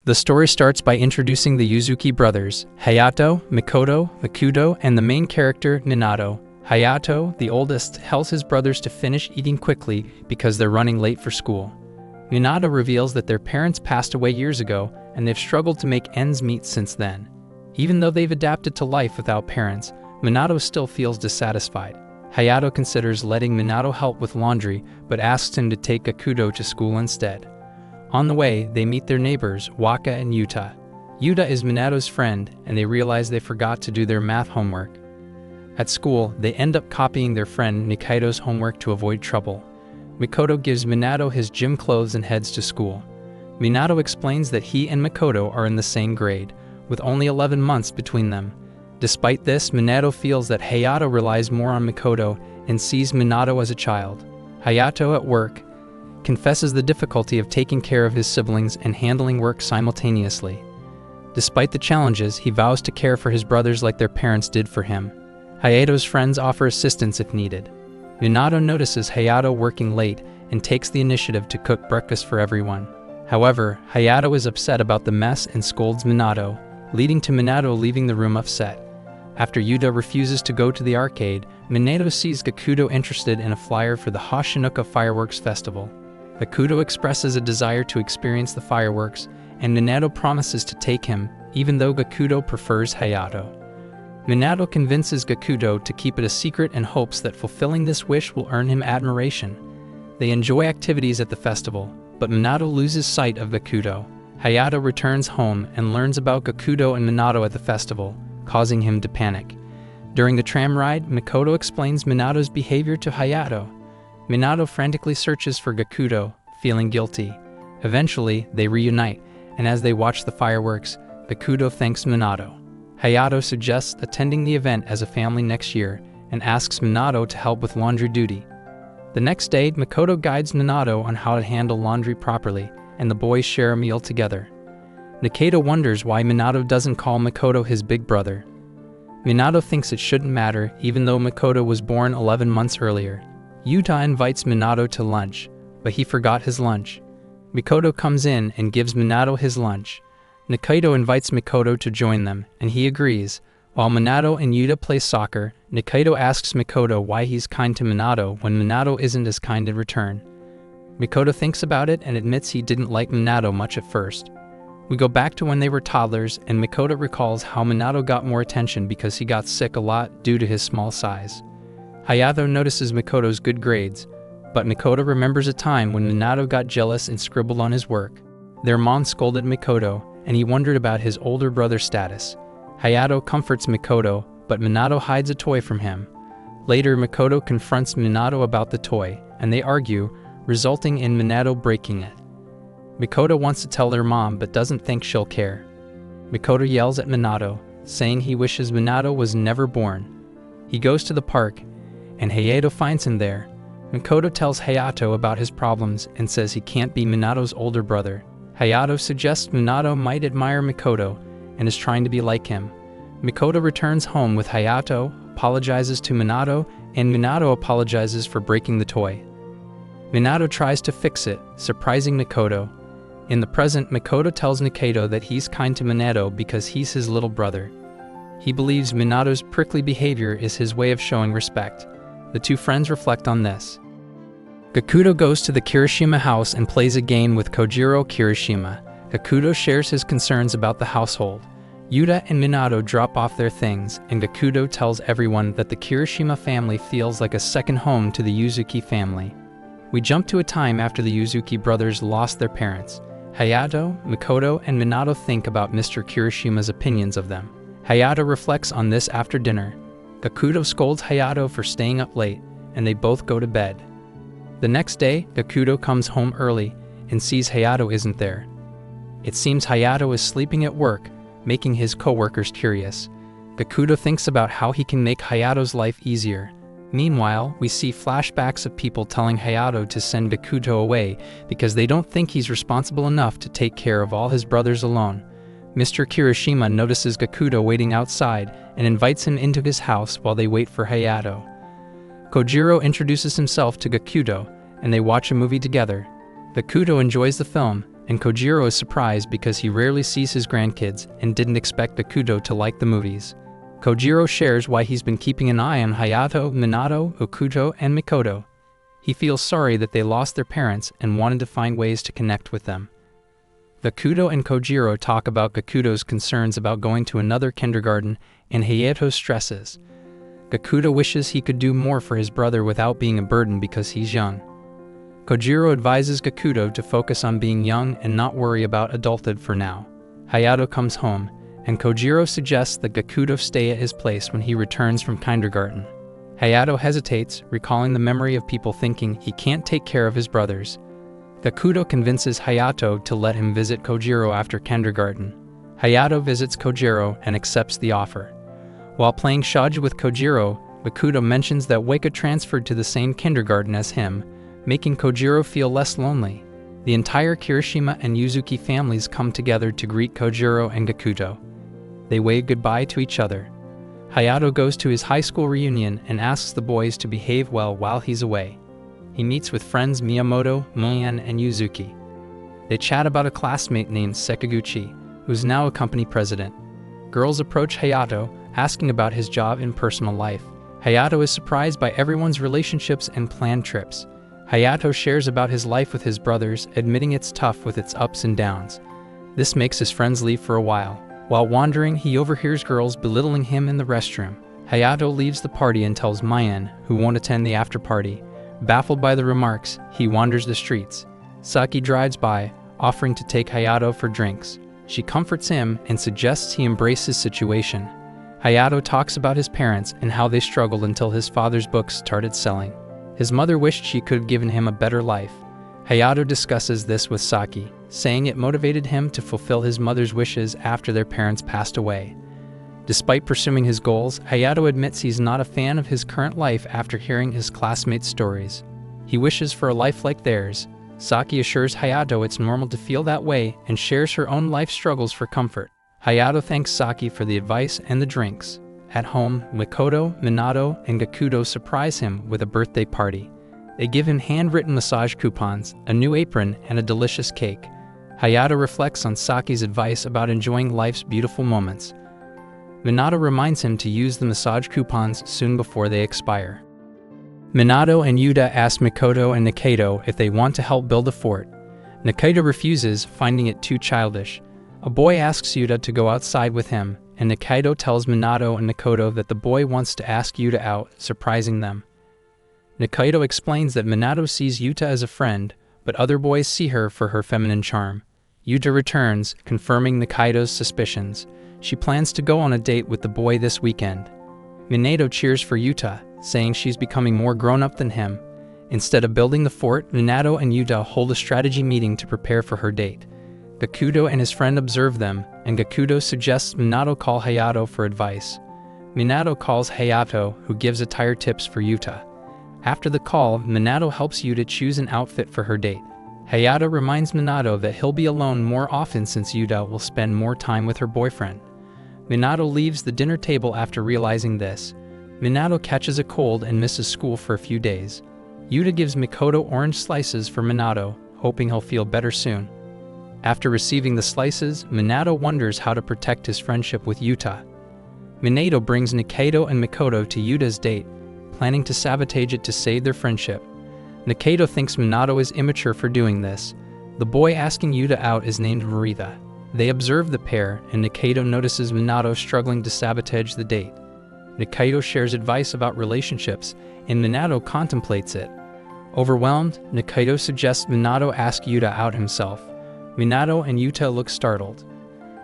The story starts by introducing the Yuzuki brothers, Hayato, Mikoto, Makudo, and the main character, Minato. Hayato, the oldest, tells his brothers to finish eating quickly because they're running late for school. Minato reveals that their parents passed away years ago and they've struggled to make ends meet since then. Even though they've adapted to life without parents, Minato still feels dissatisfied. Hayato considers letting Minato help with laundry, but asks him to take Gakudo to school instead. On the way, they meet their neighbors, Waka and Yuta. Yuta is Minato's friend, and they realize they forgot to do their math homework. At school, they end up copying their friend Nikaido's homework to avoid trouble. Mikoto gives Minato his gym clothes and heads to school. Minato explains that he and Mikoto are in the same grade, with only 11 months between them. Despite this, Minato feels that Hayato relies more on Mikoto and sees Minato as a child. Hayato, at work, confesses the difficulty of taking care of his siblings and handling work simultaneously. Despite the challenges, he vows to care for his brothers like their parents did for him. Hayato's friends offer assistance if needed. Minato notices Hayato working late and takes the initiative to cook breakfast for everyone. However, Hayato is upset about the mess and scolds Minato, leading to Minato leaving the room upset. After Yuta refuses to go to the arcade, Minato sees Gakudo interested in a flyer for the Hashinuka Fireworks Festival. Gakudo expresses a desire to experience the fireworks, and Minato promises to take him, even though Gakudo prefers Hayato. Minato convinces Gakudo to keep it a secret and hopes that fulfilling this wish will earn him admiration. They enjoy activities at the festival, but Minato loses sight of Gakudo. Hayato returns home and learns about Gakudo and Minato at the festival, causing him to panic. During the tram ride, Mikoto explains Minato's behavior to Hayato. Minato frantically searches for Gakudo, feeling guilty. Eventually, they reunite, and as they watch the fireworks, Gakudo thanks Minato. Hayato suggests attending the event as a family next year and asks Minato to help with laundry duty. The next day, Mikoto guides Minato on how to handle laundry properly, and the boys share a meal together. Nikaido wonders why Minato doesn't call Mikoto his big brother. Minato thinks it shouldn't matter, even though Mikoto was born 11 months earlier. Yuta invites Minato to lunch, but he forgot his lunch. Mikoto comes in and gives Minato his lunch. Nikaido invites Mikoto to join them, and he agrees. While Minato and Yuta play soccer, Nikaido asks Mikoto why he's kind to Minato when Minato isn't as kind in return. Mikoto thinks about it and admits he didn't like Minato much at first. We go back to when they were toddlers, and Mikoto recalls how Minato got more attention because he got sick a lot due to his small size. Hayato notices Mikoto's good grades, but Mikoto remembers a time when Minato got jealous and scribbled on his work. Their mom scolded Mikoto, and he wondered about his older brother's status. Hayato comforts Mikoto, but Minato hides a toy from him. Later, Mikoto confronts Minato about the toy, and they argue, resulting in Minato breaking it. Mikoto wants to tell their mom but doesn't think she'll care. Mikoto yells at Minato, saying he wishes Minato was never born. He goes to the park, and Hayato finds him there. Mikoto tells Hayato about his problems and says he can't be Minato's older brother. Hayato suggests Minato might admire Mikoto and is trying to be like him. Mikoto returns home with Hayato, apologizes to Minato, and Minato apologizes for breaking the toy. Minato tries to fix it, surprising Mikoto. In the present, Mikoto tells Nikaido that he's kind to Minato because he's his little brother. He believes Minato's prickly behavior is his way of showing respect. The two friends reflect on this. Gakudo goes to the Kirishima house and plays a game with Kojiro Kirishima. Gakudo shares his concerns about the household. Yuta and Minato drop off their things, and Gakudo tells everyone that the Kirishima family feels like a second home to the Yuzuki family. We jump to a time after the Yuzuki brothers lost their parents. Hayato, Mikoto, and Minato think about Mr. Kirishima's opinions of them. Hayato reflects on this after dinner. Gakudo scolds Hayato for staying up late, and they both go to bed. The next day, Gakudo comes home early and sees Hayato isn't there. It seems Hayato is sleeping at work, making his co-workers curious. Gakudo thinks about how he can make Hayato's life easier. Meanwhile, we see flashbacks of people telling Hayato to send Gakudo away because they don't think he's responsible enough to take care of all his brothers alone. Mr. Kirishima notices Gakudo waiting outside and invites him into his house while they wait for Hayato. Kojiro introduces himself to Gakudo, and they watch a movie together. Gakudo enjoys the film, and Kojiro is surprised because he rarely sees his grandkids and didn't expect Gakuto to like the movies. Kojiro shares why he's been keeping an eye on Hayato, Minato, Okuto, and Mikoto. He feels sorry that they lost their parents and wanted to find ways to connect with them. Gakuto and Kojiro talk about Gakuto's concerns about going to another kindergarten and Hayato's stresses. Gakuto wishes he could do more for his brother without being a burden because he's young. Kojiro advises Gakuto to focus on being young and not worry about adulthood for now. Hayato comes home, and Kojiro suggests that Gakuto stay at his place when he returns from kindergarten. Hayato hesitates, recalling the memory of people thinking he can't take care of his brothers. Gakuto convinces Hayato to let him visit Kojiro after kindergarten. Hayato visits Kojiro and accepts the offer. While playing Shaj with Kojiro, Gakuto mentions that Waka transferred to the same kindergarten as him, making Kojiro feel less lonely. The entire Kirishima and Yuzuki families come together to greet Kojiro and Gakuto. They wave goodbye to each other. Hayato goes to his high school reunion and asks the boys to behave well while he's away. He meets with friends Miyamoto, Moyan, and Yuzuki. They chat about a classmate named Sekaguchi, who's now a company president. Girls approach Hayato, asking about his job and personal life. Hayato is surprised by everyone's relationships and planned trips. Hayato shares about his life with his brothers, admitting it's tough with its ups and downs. This makes his friends leave for a while. While wandering, he overhears girls belittling him in the restroom. Hayato leaves the party and tells Mayan, who won't attend the after-party. Baffled by the remarks, he wanders the streets. Saki drives by, offering to take Hayato for drinks. She comforts him and suggests he embrace his situation. Hayato talks about his parents and how they struggled until his father's books started selling. His mother wished she could have given him a better life. Hayato discusses this with Saki, saying it motivated him to fulfill his mother's wishes after their parents passed away. Despite pursuing his goals, Hayato admits he's not a fan of his current life after hearing his classmates' stories. He wishes for a life like theirs. Saki assures Hayato it's normal to feel that way and shares her own life struggles for comfort. Hayato thanks Saki for the advice and the drinks. At home, Mikoto, Minato, and Gakuto surprise him with a birthday party. They give him handwritten massage coupons, a new apron, and a delicious cake. Hayato reflects on Saki's advice about enjoying life's beautiful moments. Minato reminds him to use the massage coupons soon before they expire. Minato and Yuta ask Mikoto and Nikaido if they want to help build a fort. Nikaido refuses, finding it too childish. A boy asks Yuta to go outside with him, and Nikaido tells Minato and Mikoto that the boy wants to ask Yuta out, surprising them. Nikaido explains that Minato sees Yuta as a friend, but other boys see her for her feminine charm. Yuta returns, confirming Nikaido's suspicions. She plans to go on a date with the boy this weekend. Minato cheers for Yuta, saying she's becoming more grown-up than him. Instead of building the fort, Minato and Yuta hold a strategy meeting to prepare for her date. Gakuto and his friend observe them, and Gakuto suggests Minato call Hayato for advice. Minato calls Hayato, who gives attire tips for Yuta. After the call, Minato helps Yuta choose an outfit for her date. Hayato reminds Minato that he'll be alone more often since Yuta will spend more time with her boyfriend. Minato leaves the dinner table after realizing this. Minato catches a cold and misses school for a few days. Yuta gives Mikoto orange slices for Minato, hoping he'll feel better soon. After receiving the slices, Minato wonders how to protect his friendship with Yuta. Minato brings Nikaido and Mikoto to Yuta's date, planning to sabotage it to save their friendship. Nikaido thinks Minato is immature for doing this. The boy asking Yuta out is named Marita. They observe the pair, and Nikaido notices Minato struggling to sabotage the date. Nikaido shares advice about relationships, and Minato contemplates it. Overwhelmed, Nikaido suggests Minato ask Yuta out himself. Minato and Yuta look startled.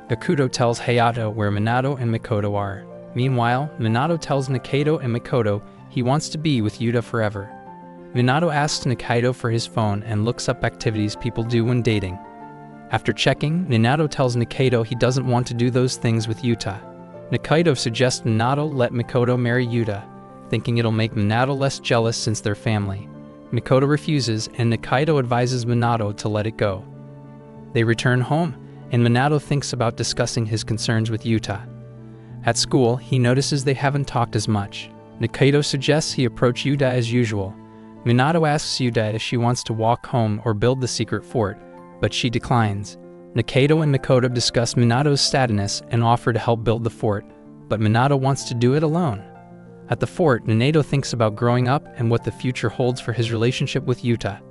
Gakuto tells Hayato where Minato and Mikoto are. Meanwhile, Minato tells Nikaido and Mikoto he wants to be with Yuta forever. Minato asks Nikaido for his phone and looks up activities people do when dating. After checking, Minato tells Nikaido he doesn't want to do those things with Yuta. Nikaido suggests Minato let Mikoto marry Yuta, thinking it'll make Minato less jealous since they're family. Mikoto refuses, and Nikaido advises Minato to let it go. They return home, and Minato thinks about discussing his concerns with Yuta. At school, he notices they haven't talked as much. Nikaido suggests he approach Yuta as usual. Minato asks Yuta if she wants to walk home or build the secret fort, but she declines. Nikaido and Mikoto discuss Minato's sadness and offer to help build the fort, but Minato wants to do it alone. At the fort, Minato thinks about growing up and what the future holds for his relationship with Yuta.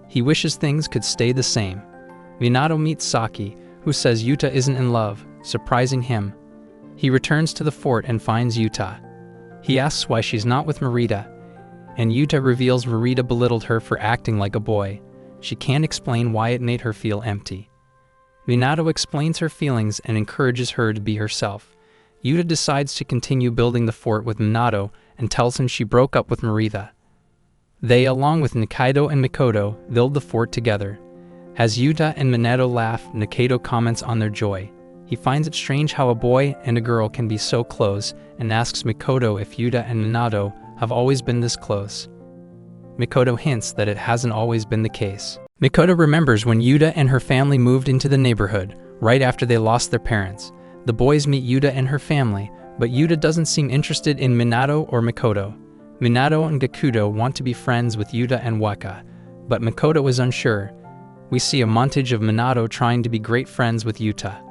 He wishes things could stay the same. Minato meets Saki, who says Yuta isn't in love, surprising him. He returns to the fort and finds Yuta. He asks why she's not with Marita, and Yuta reveals Marita belittled her for acting like a boy. She can't explain why it made her feel empty. Minato explains her feelings and encourages her to be herself. Yuta decides to continue building the fort with Minato and tells him she broke up with Marita. They, along with Nikaido and Mikoto, build the fort together. As Yuta and Minato laugh, Nikaido comments on their joy. He finds it strange how a boy and a girl can be so close and asks Mikoto if Yuta and Minato have always been this close. Mikoto hints that it hasn't always been the case. Mikoto remembers when Yuta and her family moved into the neighborhood, right after they lost their parents. The boys meet Yuta and her family, but Yuta doesn't seem interested in Minato or Mikoto. Minato and Gakudo want to be friends with Yuta and Waka, but Mikoto is unsure. We see a montage of Minato trying to be great friends with Yuta.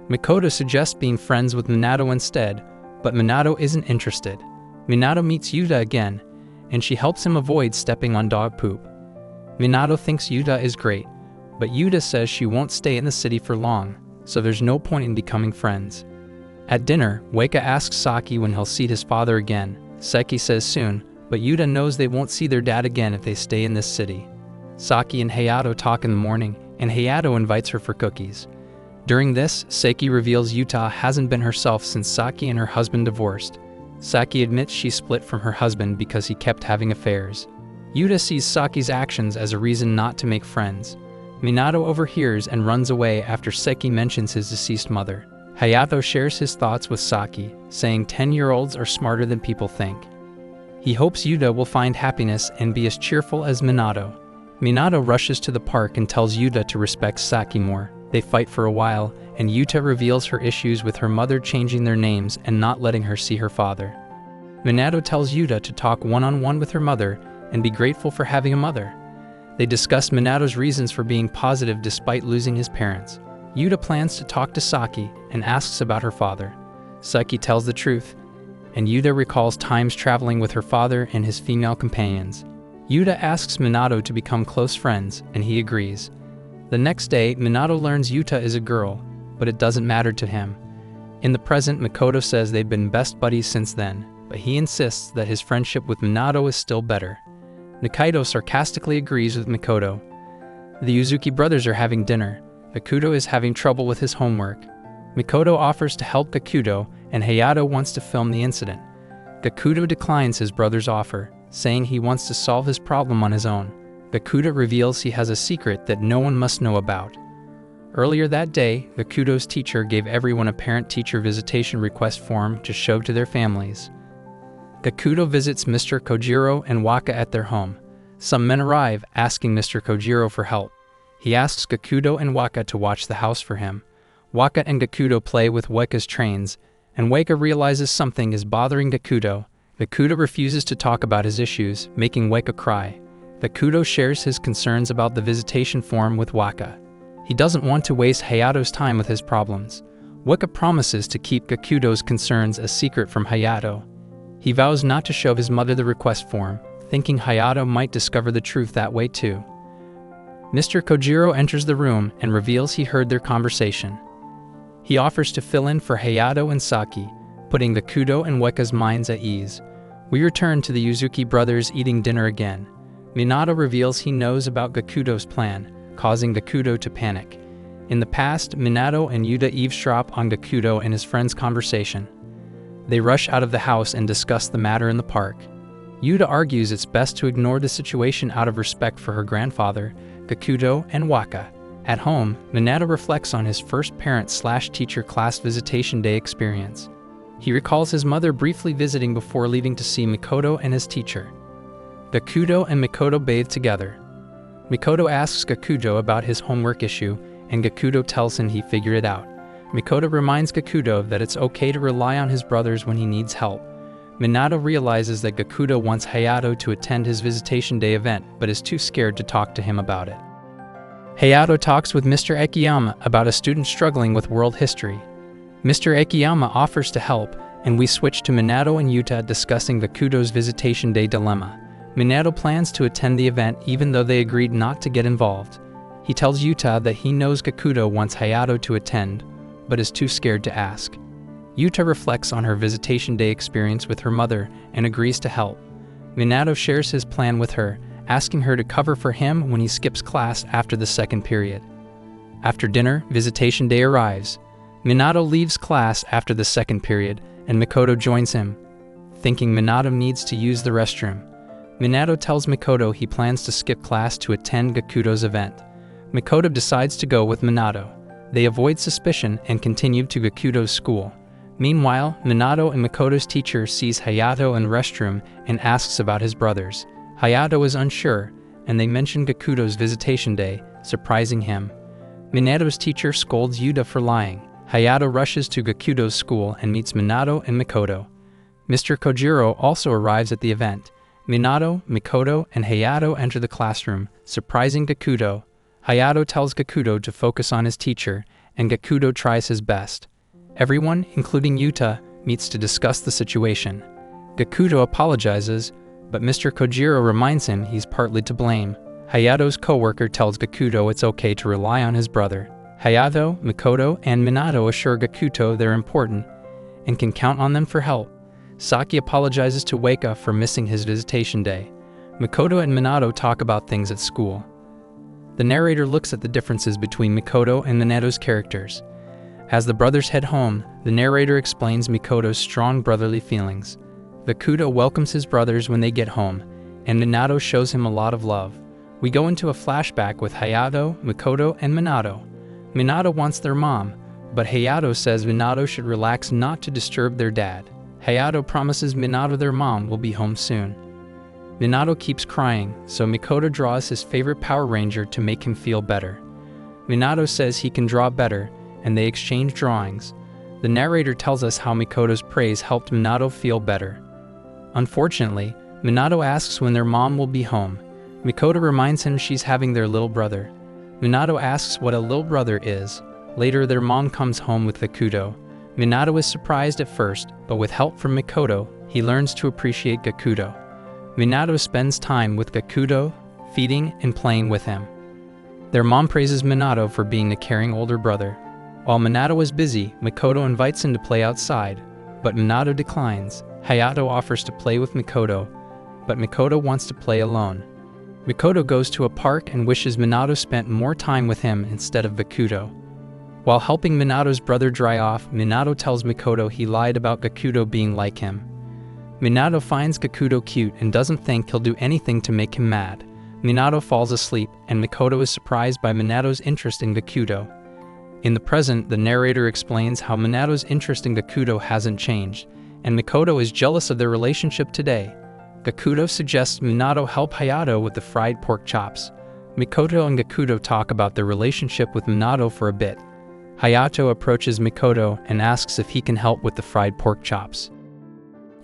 Mikoto suggests being friends with Minato instead, but Minato isn't interested. Minato meets Yuta again, and she helps him avoid stepping on dog poop. Minato thinks Yuta is great, but Yuta says she won't stay in the city for long, so there's no point in becoming friends. At dinner, Waka asks Saki when he'll see his father again. Seki says soon, but Yuta knows they won't see their dad again if they stay in this city. Saki and Hayato talk in the morning, and Hayato invites her for cookies. During this, Seki reveals Yuta hasn't been herself since Saki and her husband divorced. Saki admits she split from her husband because he kept having affairs. Yuta sees Saki's actions as a reason not to make friends. Minato overhears and runs away after Seki mentions his deceased mother. Hayato shares his thoughts with Saki, saying 10-year-olds are smarter than people think. He hopes Yuta will find happiness and be as cheerful as Minato. Minato rushes to the park and tells Yuta to respect Saki more. They fight for a while, and Yuta reveals her issues with her mother changing their names and not letting her see her father. Minato tells Yuta to talk one-on-one with her mother and be grateful for having a mother. They discuss Minato's reasons for being positive despite losing his parents. Yuta plans to talk to Saki and asks about her father. Saki tells the truth, and Yuta recalls times traveling with her father and his female companions. Yuta asks Minato to become close friends, and he agrees. The next day, Minato learns Yuta is a girl, but it doesn't matter to him. In the present, Mikoto says they've been best buddies since then, but he insists that his friendship with Minato is still better. Nikaido sarcastically agrees with Mikoto. The Yuzuki brothers are having dinner. Gakudo is having trouble with his homework. Mikoto offers to help Gakudo, and Hayato wants to film the incident. Gakudo declines his brother's offer, saying he wants to solve his problem on his own. Gakudo reveals he has a secret that no one must know about. Earlier that day, Gakudo's teacher gave everyone a parent-teacher visitation request form to show to their families. Gakudo visits Mr. Kojiro and Waka at their home. Some men arrive, asking Mr. Kojiro for help. He asks Gakudo and Waka to watch the house for him. Waka and Gakudo play with Waka's trains, and Waka realizes something is bothering Gakudo. Gakudo refuses to talk about his issues, making Waka cry. Gakudo shares his concerns about the visitation form with Waka. He doesn't want to waste Hayato's time with his problems. Waka promises to keep Gakudo's concerns a secret from Hayato. He vows not to show his mother the request form, thinking Hayato might discover the truth that way too. Mr. Kojiro enters the room and reveals he heard their conversation. He offers to fill in for Hayato and Saki, putting Gakudo and Waka's minds at ease. We return to the Yuzuki brothers eating dinner again. Minato reveals he knows about Gakudo's plan, causing Gakudo to panic. In the past, Minato and Yuta eavesdrop on Gakudo and his friend's conversation. They rush out of the house and discuss the matter in the park. Yuta argues it's best to ignore the situation out of respect for her grandfather, Gakudo, and Waka. At home, Minato reflects on his first parent-slash-teacher class visitation day experience. He recalls his mother briefly visiting before leaving to see Mikoto and his teacher. Gakudo and Mikoto bathe together. Mikoto asks Gakudo about his homework issue, and Gakudo tells him he figured it out. Mikoto reminds Gakudo that it's okay to rely on his brothers when he needs help. Minato realizes that Gakudo wants Hayato to attend his visitation day event, but is too scared to talk to him about it. Hayato talks with Mr. Akiyama about a student struggling with world history. Mr. Akiyama offers to help, and we switch to Minato and Yuta discussing Gakudo's Visitation Day dilemma. Minato plans to attend the event even though they agreed not to get involved. He tells Yuta that he knows Gakudo wants Hayato to attend, but is too scared to ask. Yuta reflects on her Visitation Day experience with her mother and agrees to help. Minato shares his plan with her, asking her to cover for him when he skips class after the second period. After dinner, Visitation Day arrives. Minato leaves class after the second period, and Mikoto joins him, thinking Minato needs to use the restroom. Minato tells Mikoto he plans to skip class to attend Gakudo's event. Mikoto decides to go with Minato. They avoid suspicion and continue to Gakudo's school. Meanwhile, Minato and Mikoto's teacher sees Hayato in the restroom and asks about his brothers. Hayato is unsure, and they mention Gakudo's Visitation Day, surprising him. Minato's teacher scolds Yuta for lying. Hayato rushes to Gakudo's school and meets Minato and Mikoto. Mr. Kojiro also arrives at the event. Minato, Mikoto, and Hayato enter the classroom, surprising Gakudo. Hayato tells Gakudo to focus on his teacher, and Gakudo tries his best. Everyone, including Yuta, meets to discuss the situation. Gakudo apologizes, but Mr. Kojiro reminds him he's partly to blame. Hayato's co-worker tells Gakudo it's okay to rely on his brother. Hayato, Mikoto, and Minato assure Gakudo they're important and can count on them for help. Saki apologizes to Waka for missing his Visitation Day. Mikoto and Minato talk about things at school. The narrator looks at the differences between Mikoto and Minato's characters. As the brothers head home, the narrator explains Mikoto's strong brotherly feelings. Gakudo welcomes his brothers when they get home, and Minato shows him a lot of love. We go into a flashback with Hayato, Mikoto, and Minato. Minato wants their mom, but Hayato says Minato should relax not to disturb their dad. Hayato promises Minato their mom will be home soon. Minato keeps crying, so Mikoto draws his favorite Power Ranger to make him feel better. Minato says he can draw better, and they exchange drawings. The narrator tells us how Mikoto's praise helped Minato feel better. Unfortunately, Minato asks when their mom will be home. Mikoto reminds him she's having their little brother. Minato asks what a little brother is. Later, their mom comes home with Gakudo. Minato is surprised at first, but with help from Mikoto, he learns to appreciate Gakudo. Minato spends time with Gakudo, feeding and playing with him. Their mom praises Minato for being a caring older brother. While Minato is busy, Mikoto invites him to play outside, but Minato declines. Hayato offers to play with Mikoto, but Mikoto wants to play alone. Mikoto goes to a park and wishes Minato spent more time with him instead of Gakudo. While helping Minato's brother dry off, Minato tells Mikoto he lied about Gakudo being like him. Minato finds Gakudo cute and doesn't think he'll do anything to make him mad. Minato falls asleep, and Mikoto is surprised by Minato's interest in Gakudo. In the present, the narrator explains how Minato's interest in Gakudo hasn't changed, and Mikoto is jealous of their relationship today. Gakudo suggests Minato help Hayato with the fried pork chops. Mikoto and Gakudo talk about their relationship with Minato for a bit. Hayato approaches Mikoto and asks if he can help with the fried pork chops.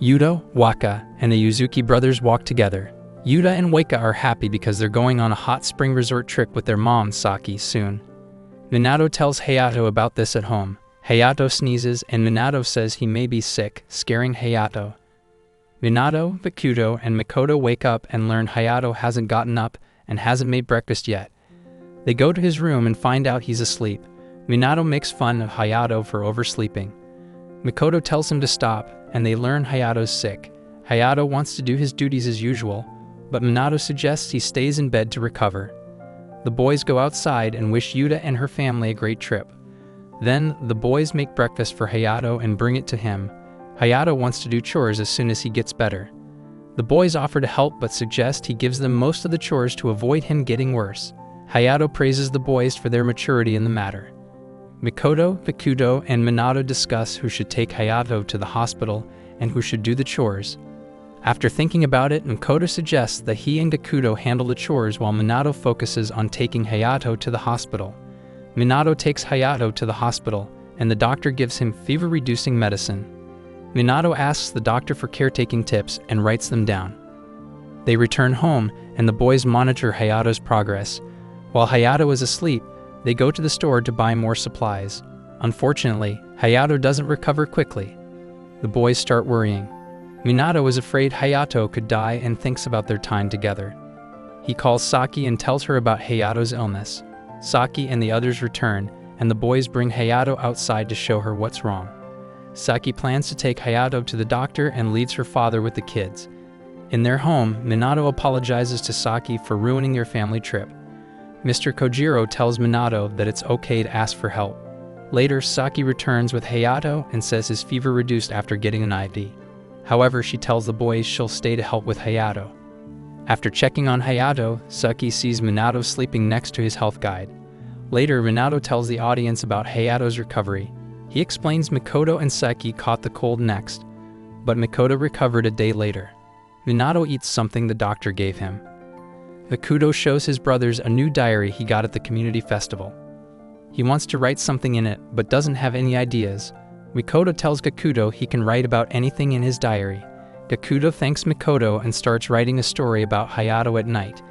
Yuta, Waka, and the Yuzuki brothers walk together. Yuta and Waka are happy because they're going on a hot spring resort trip with their mom, Saki, soon. Minato tells Hayato about this at home. Hayato sneezes, and Minato says he may be sick, scaring Hayato. Minato, Gakudo, and Mikoto wake up and learn Hayato hasn't gotten up and hasn't made breakfast yet. They go to his room and find out he's asleep. Minato makes fun of Hayato for oversleeping. Mikoto tells him to stop, and they learn Hayato's sick. Hayato wants to do his duties as usual, but Minato suggests he stays in bed to recover. The boys go outside and wish Yuta and her family a great trip. Then, the boys make breakfast for Hayato and bring it to him. Hayato wants to do chores as soon as he gets better. The boys offer to help but suggest he gives them most of the chores to avoid him getting worse. Hayato praises the boys for their maturity in the matter. Mikoto, Gakudo, and Minato discuss who should take Hayato to the hospital and who should do the chores. After thinking about it, Mikoto suggests that he and Gakudo handle the chores while Minato focuses on taking Hayato to the hospital. Minato takes Hayato to the hospital, and the doctor gives him fever-reducing medicine. Minato asks the doctor for caretaking tips and writes them down. They return home, and the boys monitor Hayato's progress. While Hayato is asleep, they go to the store to buy more supplies. Unfortunately, Hayato doesn't recover quickly. The boys start worrying. Minato is afraid Hayato could die and thinks about their time together. He calls Saki and tells her about Hayato's illness. Saki and the others return, and the boys bring Hayato outside to show her what's wrong. Saki plans to take Hayato to the doctor and leaves her father with the kids. In their home, Minato apologizes to Saki for ruining their family trip. Mr. Kojiro tells Minato that it's okay to ask for help. Later, Saki returns with Hayato and says his fever reduced after getting an IV. However, she tells the boys she'll stay to help with Hayato. After checking on Hayato, Saki sees Minato sleeping next to his health guide. Later, Minato tells the audience about Hayato's recovery. He explains Mikoto and Saki caught the cold next, but Mikoto recovered a day later. Minato eats something the doctor gave him. Mikuto shows his brothers a new diary he got at the community festival. He wants to write something in it, but doesn't have any ideas. Mikoto tells Gakuto he can write about anything in his diary. Gakuto thanks Mikoto and starts writing a story about Hayato at night.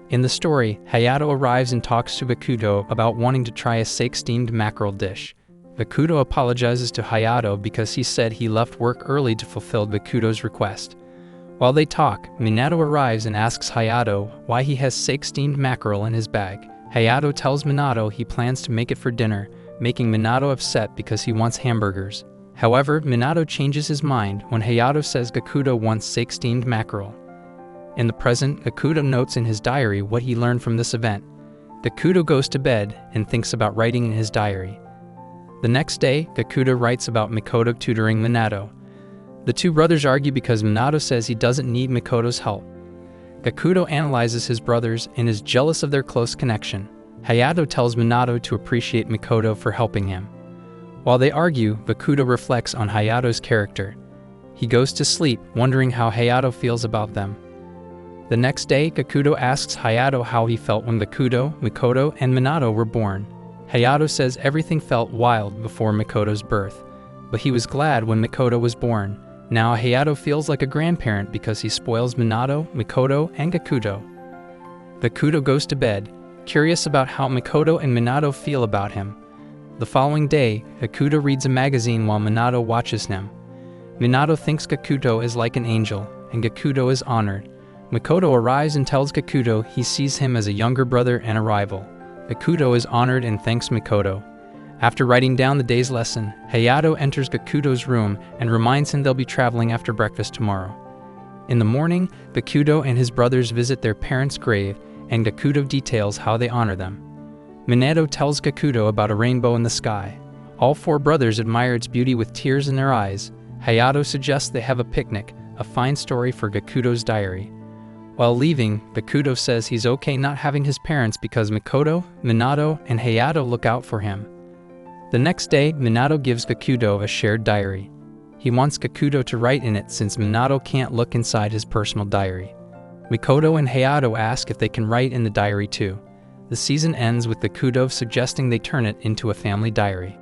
In the story, Hayato arrives and talks to Gakuto about wanting to try a steamed mackerel dish. Gakuto apologizes to Hayato because he said he left work early to fulfill Gakuto's request. While they talk, Minato arrives and asks Hayato why he has steamed mackerel in his bag. Hayato tells Minato he plans to make it for dinner, making Minato upset because he wants hamburgers. However, Minato changes his mind when Hayato says Gakuto wants steamed mackerel. In the present, Gakuto notes in his diary what he learned from this event. Gakuto goes to bed and thinks about writing in his diary. The next day, Gakuto writes about Mikoto tutoring Minato. The two brothers argue because Minato says he doesn't need Mikoto's help. Gakuto analyzes his brothers and is jealous of their close connection. Hayato tells Minato to appreciate Mikoto for helping him. While they argue, Gakuto reflects on Hayato's character. He goes to sleep, wondering how Hayato feels about them. The next day, Gakuto asks Hayato how he felt when Gakuto, Mikoto, and Minato were born. Hayato says everything felt wild before Mikoto's birth, but he was glad when Mikoto was born. Now Hayato feels like a grandparent because he spoils Minato, Mikoto, and Gakuto. Gakuto goes to bed, curious about how Mikoto and Minato feel about him. The following day, Gakuto reads a magazine while Minato watches him. Minato thinks Gakuto is like an angel, and Gakuto is honored. Mikoto arrives and tells Gakuto he sees him as a younger brother and a rival. Gakuto is honored and thanks Mikoto. After writing down the day's lesson, Hayato enters Gakuto's room and reminds him they'll be traveling after breakfast tomorrow. In the morning, Gakuto and his brothers visit their parents' grave, and Gakuto details how they honor them. Minato tells Gakuto about a rainbow in the sky. All four brothers admire its beauty with tears in their eyes. Hayato suggests they have a picnic, a fine story for Gakuto's diary. While leaving, Gakuto says he's okay not having his parents because Mikoto, Minato, and Hayato look out for him. The next day, Minato gives Gakuto a shared diary. He wants Gakuto to write in it since Minato can't look inside his personal diary. Mikoto and Hayato ask if they can write in the diary too. The season ends with Gakuto suggesting they turn it into a family diary.